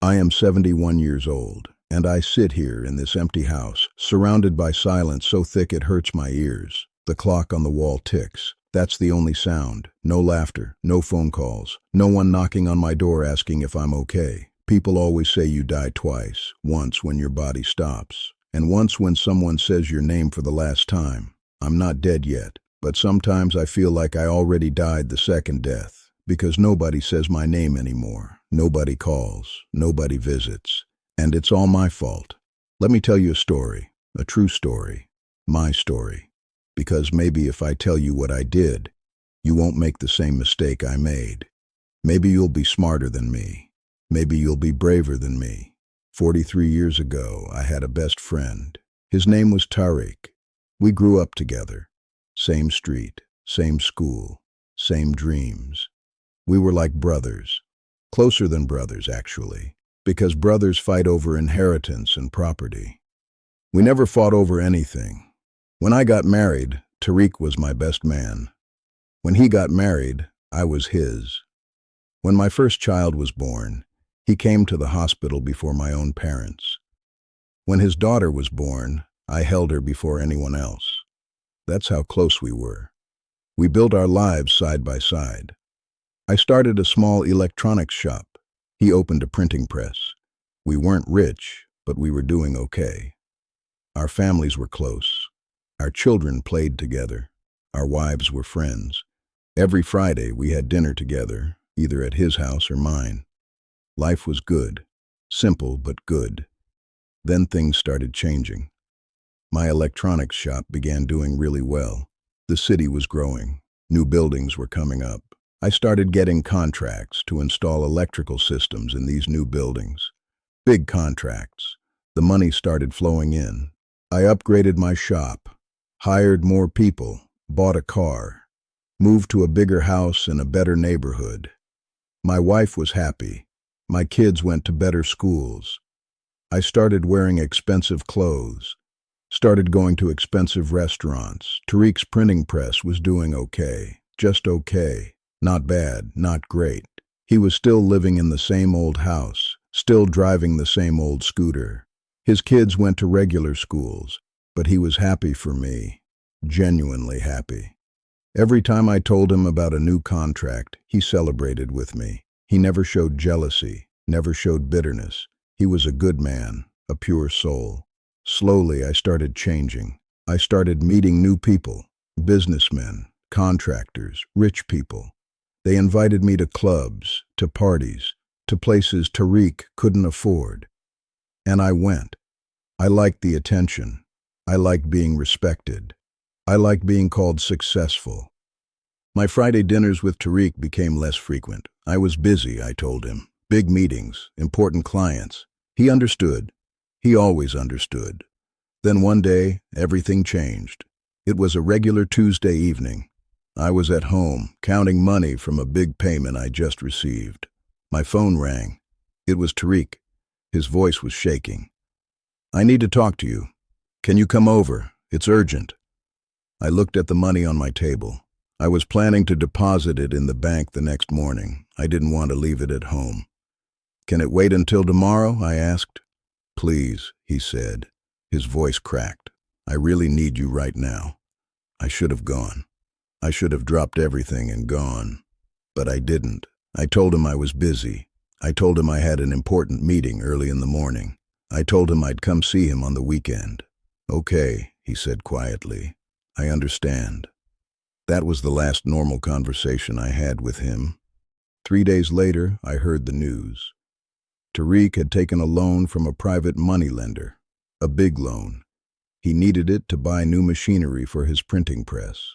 I am 71 years old, and I sit here in this empty house, surrounded by silence so thick it hurts my ears. The clock on the wall ticks. That's the only sound. No laughter, no phone calls, no one knocking on my door asking if I'm okay. People always say you die twice, once when your body stops, and once when someone says your name for the last time. I'm not dead yet, but sometimes I feel like I already died the second death, because nobody says my name anymore. Nobody calls, nobody visits, and it's all my fault. Let me tell you a story, a true story, my story, because maybe if I tell you what I did, you won't make the same mistake I made. Maybe you'll be smarter than me. Maybe you'll be braver than me. 43 years ago, I had a best friend. His name was Tariq. We grew up together. Same street, same school, same dreams. We were like brothers. Closer than brothers, actually, because brothers fight over inheritance and property. We never fought over anything. When I got married, Tariq was my best man. When he got married, I was his. When my first child was born, he came to the hospital before my own parents. When his daughter was born, I held her before anyone else. That's how close we were. We built our lives side by side. I started a small electronics shop. He opened a printing press. We weren't rich, but we were doing okay. Our families were close. Our children played together. Our wives were friends. Every Friday we had dinner together, either at his house or mine. Life was good, simple but good. Then things started changing. My electronics shop began doing really well. The city was growing. New buildings were coming up. I started getting contracts to install electrical systems in these new buildings. Big contracts. The money started flowing in. I upgraded my shop, hired more people, bought a car, moved to a bigger house in a better neighborhood. My wife was happy. My kids went to better schools. I started wearing expensive clothes, started going to expensive restaurants. Tariq's printing press was doing okay, just okay. Not bad, not great. He was still living in the same old house, still driving the same old scooter. His kids went to regular schools, but he was happy for me, genuinely happy. Every time I told him about a new contract, he celebrated with me. He never showed jealousy, never showed bitterness. He was a good man, a pure soul. Slowly, I started changing. I started meeting new people, businessmen, contractors, rich people. They invited me to clubs, to parties, to places Tariq couldn't afford. And I went. I liked the attention. I liked being respected. I liked being called successful. My Friday dinners with Tariq became less frequent. I was busy, I told him. Big meetings, important clients. He understood. He always understood. Then one day, everything changed. It was a regular Tuesday evening. I was at home, counting money from a big payment I just received. My phone rang. It was Tariq. His voice was shaking. "I need to talk to you. Can you come over? It's urgent." I looked at the money on my table. I was planning to deposit it in the bank the next morning. I didn't want to leave it at home. "Can it wait until tomorrow?" I asked. "Please," he said. His voice cracked. "I really need you right now." I should have gone. I should have dropped everything and gone. But I didn't. I told him I was busy. I told him I had an important meeting early in the morning. I told him I'd come see him on the weekend. "Okay," he said quietly. "I understand." That was the last normal conversation I had with him. 3 days later, I heard the news. Tariq had taken a loan from a private moneylender, a big loan. He needed it to buy new machinery for his printing press.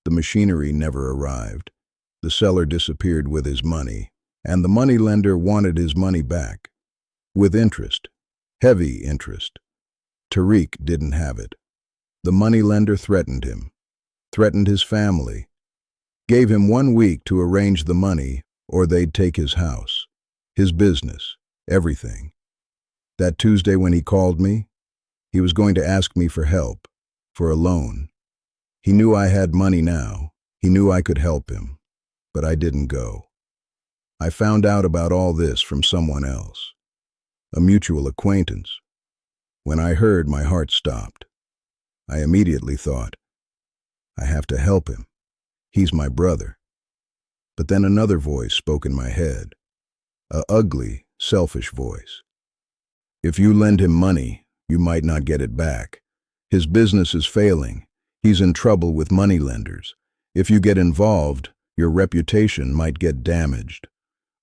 The machinery never arrived. The seller disappeared with his money, and the moneylender wanted his money back. With interest, heavy interest. Tariq didn't have it. The moneylender threatened him, threatened his family, gave him 1 week to arrange the money or they'd take his house, his business, everything. That Tuesday when he called me, he was going to ask me for help, for a loan. He knew I had money now. He knew I could help him. But I didn't go. I found out about all this from someone else. a mutual acquaintance. When I heard, my heart stopped. I immediately thought, I have to help him. He's my brother. But then another voice spoke in my head, a ugly, selfish voice. If you lend him money, you might not get it back. His business is failing. He's in trouble with moneylenders. If you get involved, your reputation might get damaged.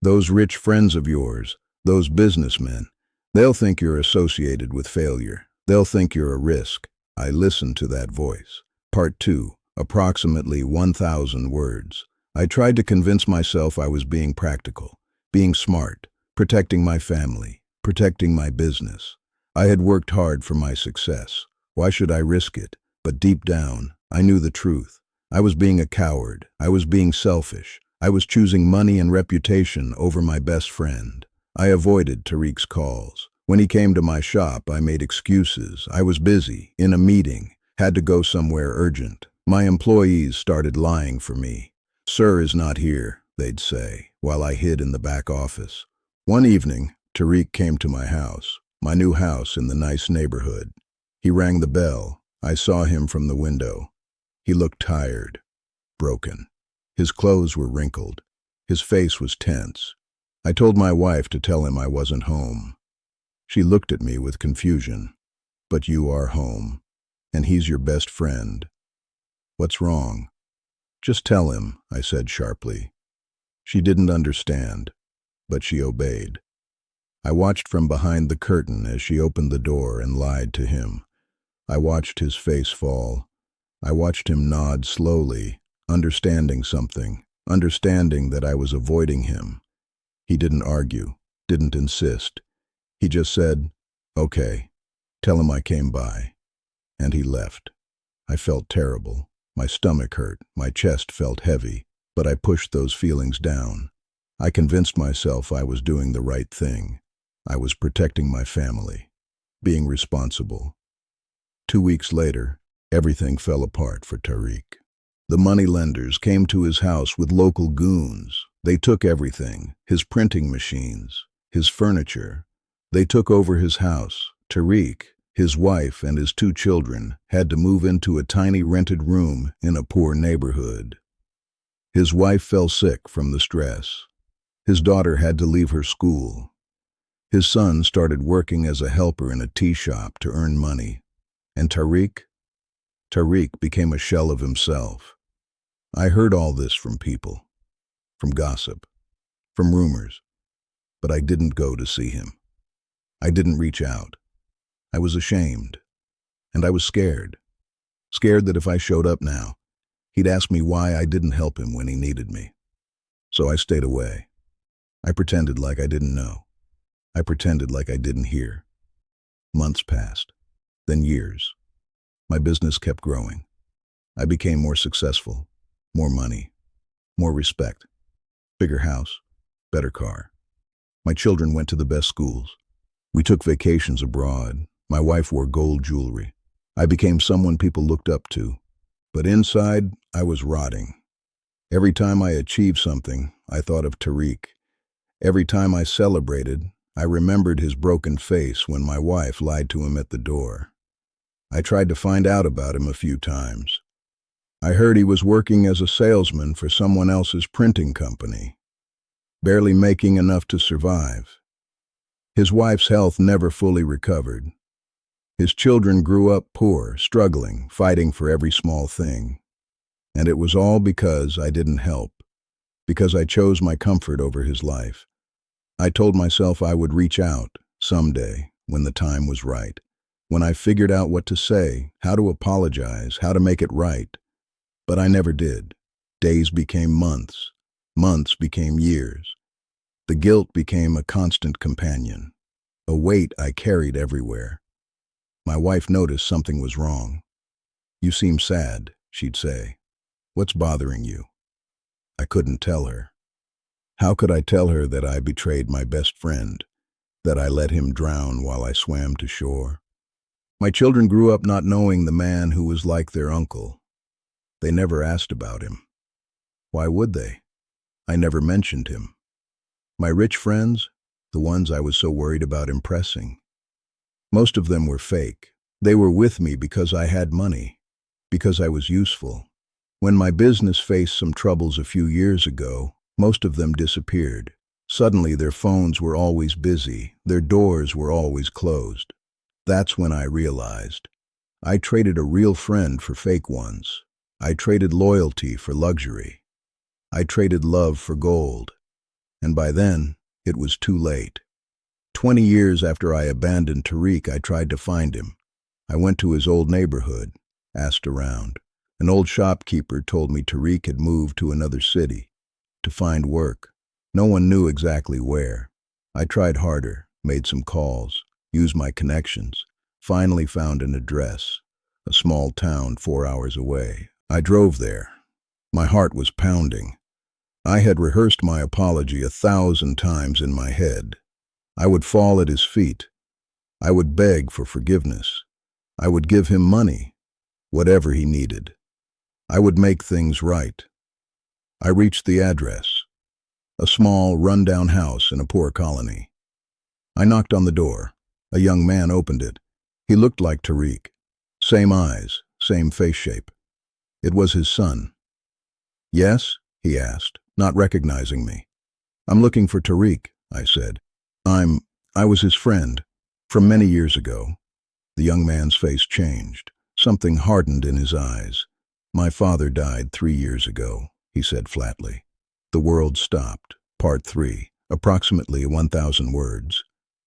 Those rich friends of yours, those businessmen, they'll think you're associated with failure. They'll think you're a risk. I listened to that voice. Part 2, approximately 1,000 words. I tried to convince myself I was being practical, being smart, protecting my family, protecting my business. I had worked hard for my success. Why should I risk it? But deep down, I knew the truth. I was being a coward. I was being selfish. I was choosing money and reputation over my best friend. I avoided Tariq's calls. When he came to my shop, I made excuses. I was busy, in a meeting, had to go somewhere urgent. My employees started lying for me. "Sir is not here," they'd say, while I hid in the back office. One evening, Tariq came to my house, my new house in the nice neighborhood. He rang the bell. I saw him from the window. He looked tired, broken. His clothes were wrinkled. His face was tense. I told my wife to tell him I wasn't home. She looked at me with confusion. "But you are home, and he's your best friend. What's wrong?" "Just tell him," I said sharply. She didn't understand, but she obeyed. I watched from behind the curtain as she opened the door and lied to him. I watched his face fall. I watched him nod slowly, understanding something, understanding that I was avoiding him. He didn't argue, didn't insist. He just said, "Okay, tell him I came by." And he left. I felt terrible. My stomach hurt, my chest felt heavy, but I pushed those feelings down. I convinced myself I was doing the right thing. I was protecting my family, being responsible. 2 weeks later, everything fell apart for Tariq. The moneylenders came to his house with local goons. They took everything, his printing machines, his furniture. They took over his house. Tariq, his wife, and his 2 children had to move into a tiny rented room in a poor neighborhood. His wife fell sick from the stress. His daughter had to leave her school. His son started working as a helper in a tea shop to earn money. And Tariq became a shell of himself. I heard all this from people, from gossip, from rumors, but I didn't go to see him. I didn't reach out. I was ashamed, and I was scared. Scared that if I showed up now, he'd ask me why I didn't help him when he needed me. So I stayed away. I pretended like I didn't know. I pretended like I didn't hear. Months passed, then years. My business kept growing. I became more successful, more money, more respect, bigger house, better car. My children went to the best schools. We took vacations abroad. My wife wore gold jewelry. I became someone people looked up to. But inside, I was rotting. Every time I achieved something, I thought of Tariq. Every time I celebrated, I remembered his broken face when my wife lied to him at the door. I tried to find out about him a few times. I heard he was working as a salesman for someone else's printing company, barely making enough to survive. His wife's health never fully recovered. His children grew up poor, struggling, fighting for every small thing. And it was all because I didn't help, because I chose my comfort over his life. I told myself I would reach out someday when the time was right, when I figured out what to say, how to apologize, how to make it right. But I never did. Days became months. Months became years. The guilt became a constant companion, a weight I carried everywhere. My wife noticed something was wrong. "You seem sad," she'd say. "What's bothering you?" I couldn't tell her. How could I tell her that I betrayed my best friend, that I let him drown while I swam to shore? My children grew up not knowing the man who was like their uncle. They never asked about him. Why would they? I never mentioned him. My rich friends, the ones I was so worried about impressing. Most of them were fake. They were with me because I had money, because I was useful. When my business faced some troubles a few years ago, most of them disappeared. Suddenly their phones were always busy, their doors were always closed. That's when I realized. I traded a real friend for fake ones. I traded loyalty for luxury. I traded love for gold. And by then, it was too late. 20 years after I abandoned Tariq, I tried to find him. I went to his old neighborhood, asked around. An old shopkeeper told me Tariq had moved to another city to find work. No one knew exactly where. I tried harder, made some calls, used my connections, finally found an address, a small town 4 hours away. I drove there. My heart was pounding. I had rehearsed my apology 1,000 times in my head. I would fall at his feet. I would beg for forgiveness. I would give him money, whatever he needed. I would make things right. I reached the address, a small, run-down house in a poor colony. I knocked on the door. A young man opened it. He looked like Tariq. Same eyes, same face shape. It was his son. "Yes?" he asked, not recognizing me. "I'm looking for Tariq," I said. I was his friend, from many years ago." The young man's face changed. Something hardened in his eyes. "My father died 3 years ago," he said flatly. The world stopped. Part 3, approximately 1,000 words.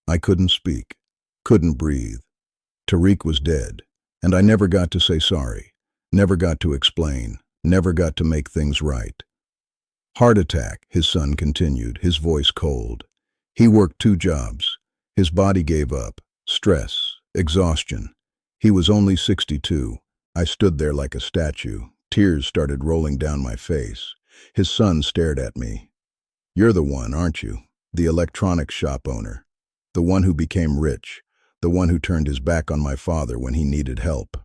I couldn't speak, couldn't breathe. Tariq was dead, and I never got to say sorry, never got to explain, never got to make things right. "Heart attack," his son continued, his voice cold. "He worked 2 jobs. His body gave up. Stress, exhaustion. He was only 62. I stood there like a statue. Tears started rolling down my face. His son stared at me. "You're the one, aren't you? The electronics shop owner. The one who became rich. The one who turned his back on my father when he needed help."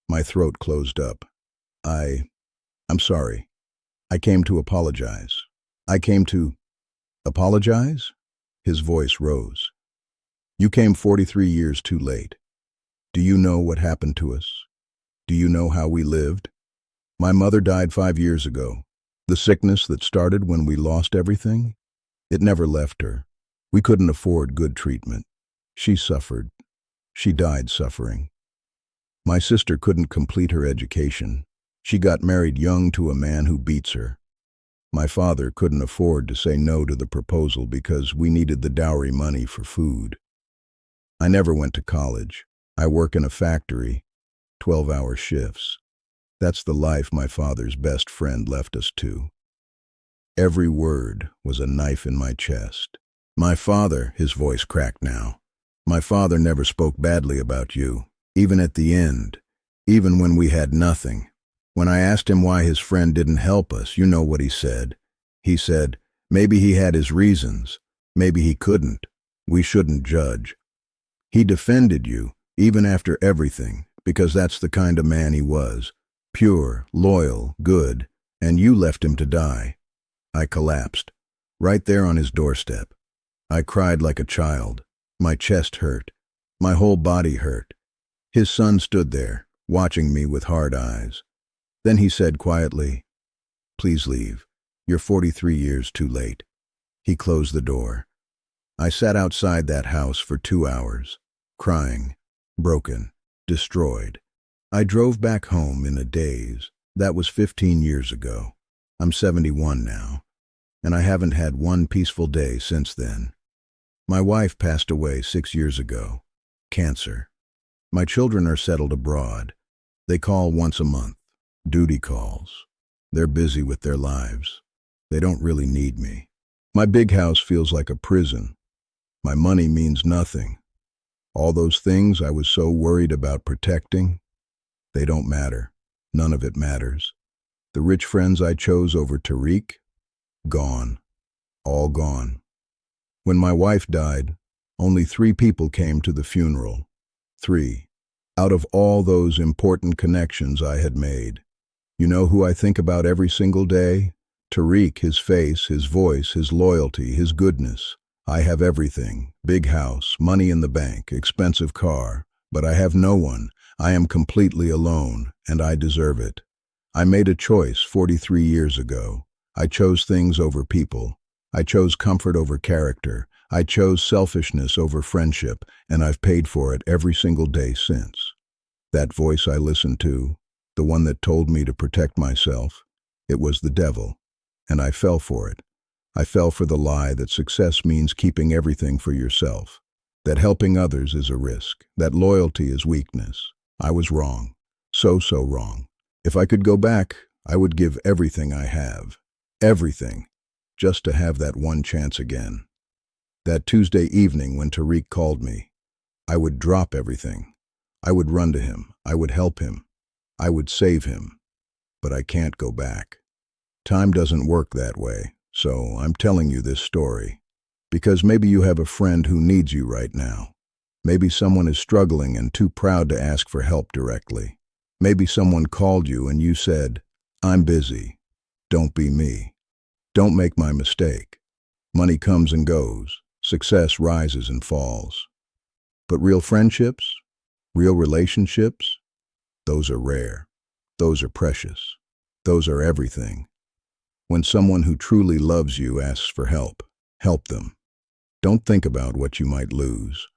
My throat closed up. I'm sorry. I came to apologize. I came to... Apologize? His voice rose. "You came 43 years too late. Do you know what happened to us? Do you know how we lived? My mother died 5 years ago. The sickness that started when we lost everything, it never left her. We couldn't afford good treatment. She suffered. She died suffering. My sister couldn't complete her education. She got married young to a man who beats her. My father couldn't afford to say no to the proposal because we needed the dowry money for food. I never went to college. I work in a factory, 12-hour shifts. That's the life my father's best friend left us to." Every word was a knife in my chest. "My father," his voice cracked now, "my father never spoke badly about you, even at the end, even when we had nothing. When I asked him why his friend didn't help us, you know what he said. He said, maybe he had his reasons, maybe he couldn't. We shouldn't judge. He defended you, even after everything, because that's the kind of man he was. Pure, loyal, good, and you left him to die." I collapsed, right there on his doorstep. I cried like a child. My chest hurt. My whole body hurt. His son stood there, watching me with hard eyes. Then he said quietly, "Please leave. You're 43 years too late." He closed the door. I sat outside that house for 2 hours, crying, broken, destroyed. I drove back home in a daze. That was 15 years ago. I'm 71 now, and I haven't had one peaceful day since then. My wife passed away 6 years ago. Cancer. My children are settled abroad. They call once a month. Duty calls. They're busy with their lives. They don't really need me. My big house feels like a prison. My money means nothing. All those things I was so worried about protecting, they don't matter. None of it matters. The rich friends I chose over Tariq, gone. All gone. When my wife died, only 3 people came to the funeral. 3. Out of all those important connections I had made. You know who I think about every single day? Tariq, his face, his voice, his loyalty, his goodness. I have everything, big house, money in the bank, expensive car, but I have no one. I am completely alone, and I deserve it. I made a choice 43 years ago. I chose things over people. I chose comfort over character. I chose selfishness over friendship, and I've paid for it every single day since. That voice I listened to, the one that told me to protect myself, it was the devil, and I fell for it. I fell for the lie that success means keeping everything for yourself, that helping others is a risk, that loyalty is weakness. I was wrong, so wrong. If I could go back, I would give everything I have, everything, just to have that one chance again. That Tuesday evening when Tariq called me, I would drop everything. I would run to him. I would help him. I would save him. But I can't go back. Time doesn't work that way, so I'm telling you this story. Because maybe you have a friend who needs you right now. Maybe someone is struggling and too proud to ask for help directly. Maybe someone called you and you said, "I'm busy. Don't be me. Don't make my mistake." Money comes and goes. Success rises and falls. But real friendships, real relationships, those are rare. Those are precious. Those are everything. When someone who truly loves you asks for help, help them. Don't think about what you might lose.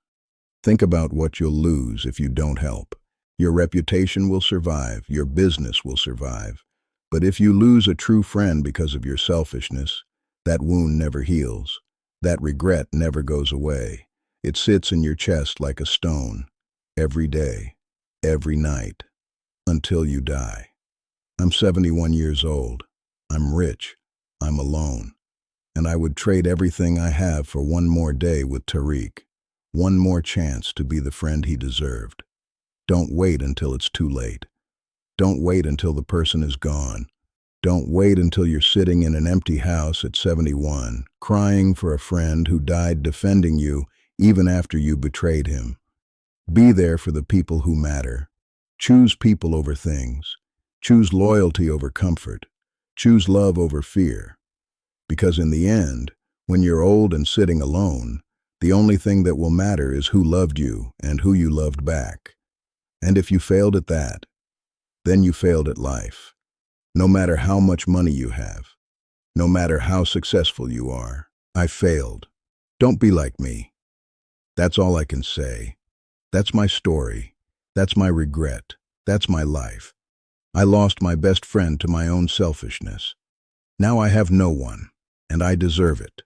Think about what you'll lose if you don't help. Your reputation will survive, your business will survive. But if you lose a true friend because of your selfishness, that wound never heals. That regret never goes away. It sits in your chest like a stone, every day, every night, until you die. I'm 71 years old. I'm rich. I'm alone. And I would trade everything I have for one more day with Tariq. One more chance to be the friend he deserved. Don't wait until it's too late. Don't wait until the person is gone. Don't wait until you're sitting in an empty house at 71, crying for a friend who died defending you even after you betrayed him. Be there for the people who matter. Choose people over things. Choose loyalty over comfort. Choose love over fear. Because in the end, when you're old and sitting alone, the only thing that will matter is who loved you and who you loved back. And if you failed at that, then you failed at life. No matter how much money you have, no matter how successful you are, I failed. Don't be like me. That's all I can say. That's my story. That's my regret. That's my life. I lost my best friend to my own selfishness. Now I have no one, and I deserve it.